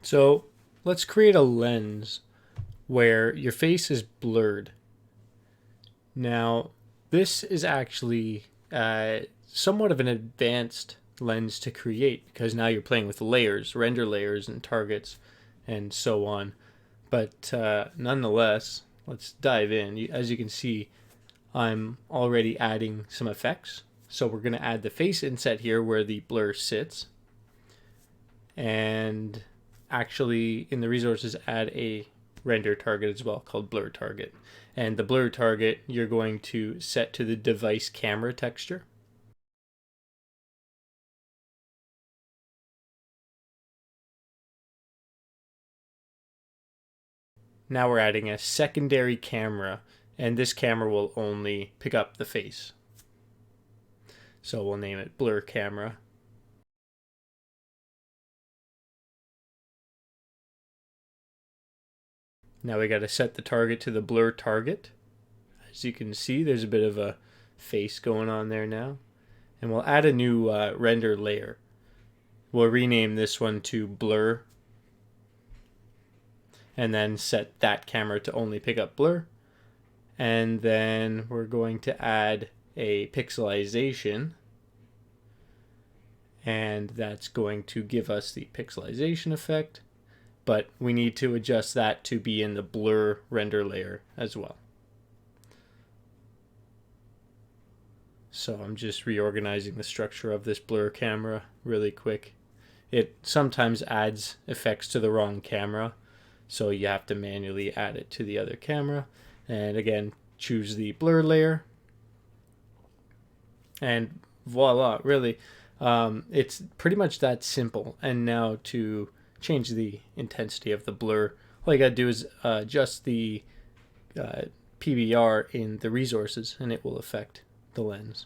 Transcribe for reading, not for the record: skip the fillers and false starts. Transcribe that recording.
So let's create a lens where your face is blurred. Now, this is actually somewhat of an advanced lens to create because now you're playing with layers, render layers, and targets, and so on. But nonetheless, let's dive in. As you can see, I'm already adding some effects. So we're going to add the face inset here where the blur sits. And actually, in the resources, add a render target as well called blur target. And the blur target you're going to set to the device camera texture. Now we're adding a secondary camera, and this camera will only pick up the face. So we'll name it blur camera. Now we got to set the target to the blur target. As you can see, there's a bit of a face going on there now. And we'll add a new render layer. We'll rename this one to blur. And then set that camera to only pick up blur. And then we're going to add a pixelization. And that's going to give us the pixelization effect. But we need to adjust that to be in the blur render layer as well. So I'm just reorganizing the structure of this blur camera really quick. It sometimes adds effects to the wrong camera, so you have to manually add it to the other camera. And again, choose the blur layer. And voila, really, it's pretty much that simple. And now to change the intensity of the blur, all you gotta do is adjust the PBR in the resources, and it will affect the lens.